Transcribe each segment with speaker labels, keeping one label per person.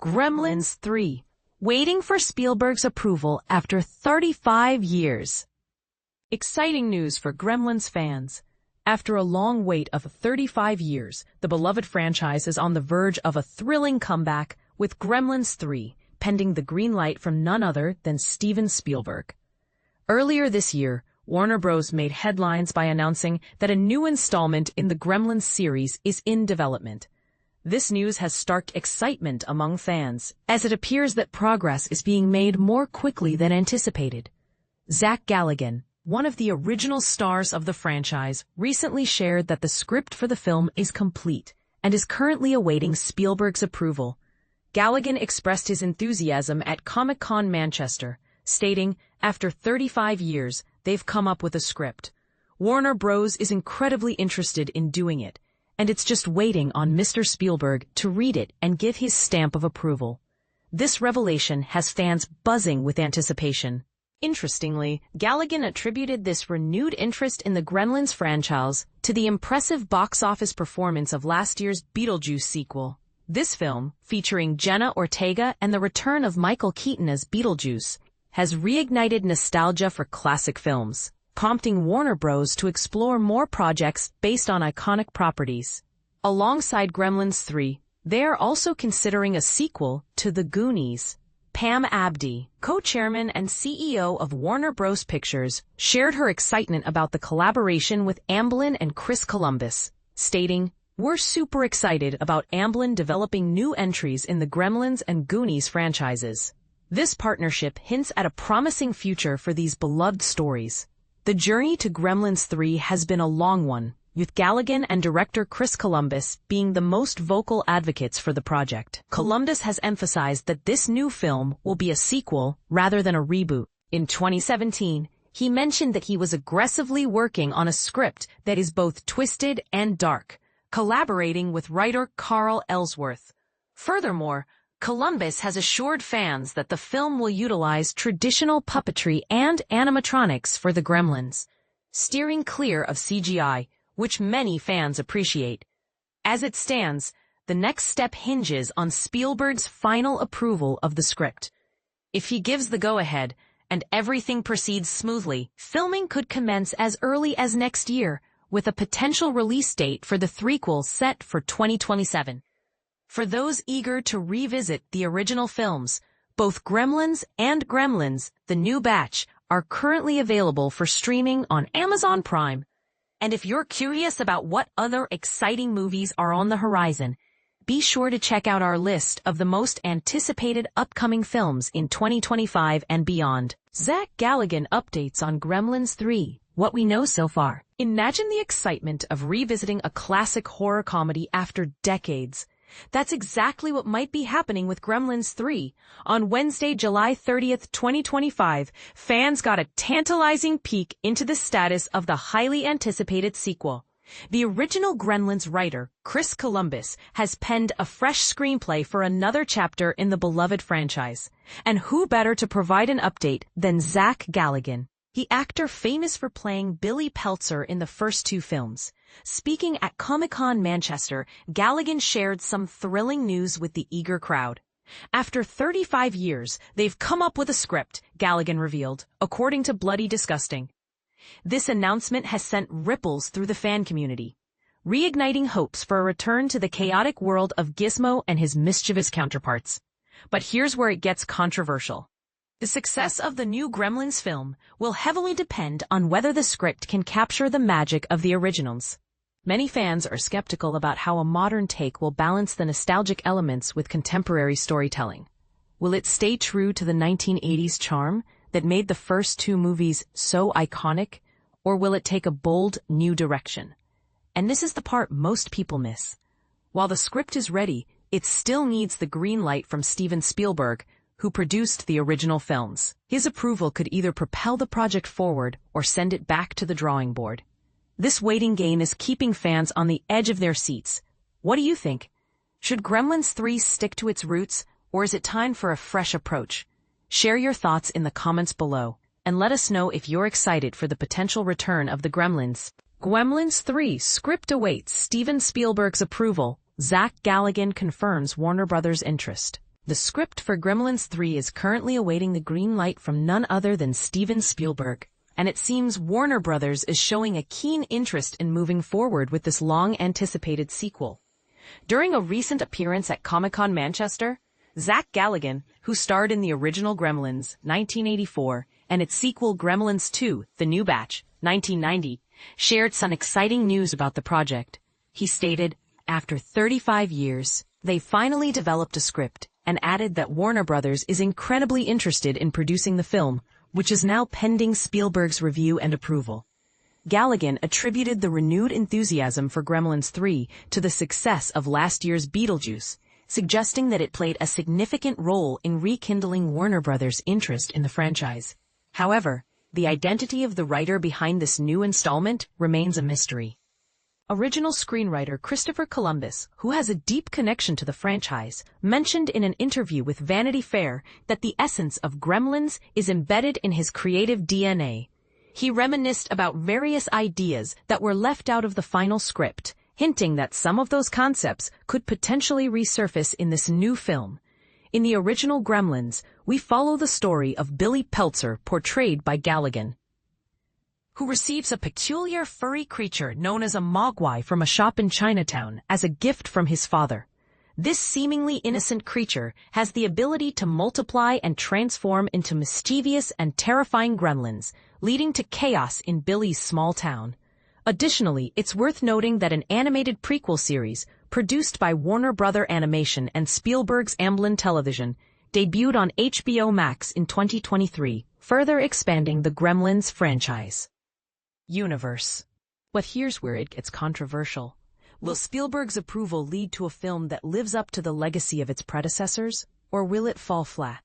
Speaker 1: Gremlins 3, waiting for Spielberg's approval after 35 years. Exciting news for Gremlins fans. After a long wait of 35 years, the beloved franchise is on the verge of a thrilling comeback with Gremlins 3, pending the green light from none other than Steven Spielberg. Earlier this year, Warner Bros. Made headlines by announcing that a new installment in the Gremlins series is in development. This news has sparked excitement among fans, as it appears that progress is being made more quickly than anticipated. Zach Galligan, one of the original stars of the franchise, recently shared that the script for the film is complete and is currently awaiting Spielberg's approval. Galligan expressed his enthusiasm at Comic-Con Manchester, stating, "After 35 years, they've come up with a script. Warner Bros. Is incredibly interested in doing it, and it's just waiting on Mr. Spielberg to read it and give his stamp of approval." This revelation has fans buzzing with anticipation. Interestingly, Galligan attributed this renewed interest in the Gremlins franchise to the impressive box office performance of last year's Beetlejuice sequel. This film, featuring Jenna Ortega and the return of Michael Keaton as Beetlejuice, has reignited nostalgia for classic films, prompting Warner Bros. To explore more projects based on iconic properties. Alongside Gremlins 3, they are also considering a sequel to The Goonies. Pam Abdi, co-chairman and CEO of Warner Bros. Pictures, shared her excitement about the collaboration with Amblin and Chris Columbus, stating, "We're super excited about Amblin developing new entries in the Gremlins and Goonies franchises. This partnership hints at a promising future for these beloved stories." The journey to Gremlins 3 has been a long one, with Galligan and director Chris Columbus being the most vocal advocates for the project. Columbus has emphasized that this new film will be a sequel rather than a reboot. In 2017, he mentioned that he was aggressively working on a script that is both twisted and dark, collaborating with writer Carl Ellsworth. Furthermore, Columbus has assured fans that the film will utilize traditional puppetry and animatronics for the Gremlins, steering clear of CGI, which many fans appreciate. As it stands, the next step hinges on Spielberg's final approval of the script. If he gives the go-ahead and everything proceeds smoothly, filming could commence as early as next year, with a potential release date for the threequel set for 2027. For those eager to revisit the original films, both Gremlins and Gremlins, the new batch, are currently available for streaming on Amazon Prime. And if you're curious about what other exciting movies are on the horizon, be sure to check out our list of the most anticipated upcoming films in 2025 and beyond. Zach Galligan updates on Gremlins 3, what we know so far. Imagine the excitement of revisiting a classic horror comedy after decades. That's exactly what might be happening with Gremlins 3. On Wednesday, July 30th, 2025, fans got a tantalizing peek into the status of the highly anticipated sequel. The original Gremlins writer, Chris Columbus, has penned a fresh screenplay for another chapter in the beloved franchise. And who better to provide an update than Zach Galligan, the actor famous for playing Billy Peltzer in the first two films. Speaking at Comic-Con Manchester, Galligan shared some thrilling news with the eager crowd. After 35 years, they've come up with a script, Galligan revealed, according to Bloody Disgusting. This announcement has sent ripples through the fan community, reigniting hopes for a return to the chaotic world of Gizmo and his mischievous counterparts. But here's where it gets controversial. The success of the new Gremlins film will heavily depend on whether the script can capture the magic of the originals. Many fans are skeptical about how a modern take will balance the nostalgic elements with contemporary storytelling. Will it stay true to the 1980s charm that made the first two movies so iconic, or will it take a bold, new direction? And this is the part most people miss. While the script is ready, it still needs the green light from Steven Spielberg, who produced the original films. His approval could either propel the project forward or send it back to the drawing board. This waiting game is keeping fans on the edge of their seats. What do you think? Should Gremlins 3 stick to its roots, or is it time for a fresh approach? Share your thoughts in the comments below, and let us know if you're excited for the potential return of the Gremlins. Gremlins 3 script awaits Steven Spielberg's approval. Zach Galligan confirms Warner Brothers' interest. The script for Gremlins 3 is currently awaiting the green light from none other than Steven Spielberg, and it seems Warner Brothers is showing a keen interest in moving forward with this long-anticipated sequel. During a recent appearance at Comic-Con Manchester, Zach Galligan, who starred in the original Gremlins, 1984, and its sequel Gremlins 2, The New Batch, 1990, shared some exciting news about the project. He stated, "After 35 years, they finally developed a script," and added that Warner Brothers is incredibly interested in producing the film, which is now pending Spielberg's review and approval. Galligan attributed the renewed enthusiasm for Gremlins 3 to the success of last year's Beetlejuice, suggesting that it played a significant role in rekindling Warner Brothers' interest in the franchise. However, the identity of the writer behind this new installment remains a mystery. Original screenwriter Christopher Columbus, who has a deep connection to the franchise, mentioned in an interview with Vanity Fair that the essence of Gremlins is embedded in his creative DNA. He reminisced about various ideas that were left out of the final script, hinting that some of those concepts could potentially resurface in this new film. In the original Gremlins, we follow the story of Billy Peltzer, portrayed by Galligan, who receives a peculiar furry creature known as a mogwai from a shop in Chinatown as a gift from his father. This seemingly innocent creature has the ability to multiply and transform into mischievous and terrifying gremlins, leading to chaos in Billy's small town. Additionally, it's worth noting that an animated prequel series, produced by Warner Brother Animation and Spielberg's Amblin Television, debuted on HBO Max in 2023, further expanding the Gremlins franchise universe. But here's where it gets controversial. Will Spielberg's approval lead to a film that lives up to the legacy of its predecessors, or will it fall flat?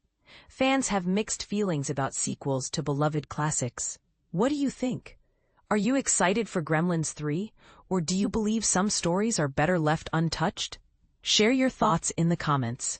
Speaker 1: Fans have mixed feelings about sequels to beloved classics. What do you think? Are you excited for Gremlins 3, or do you believe some stories are better left untouched? Share your thoughts in the comments.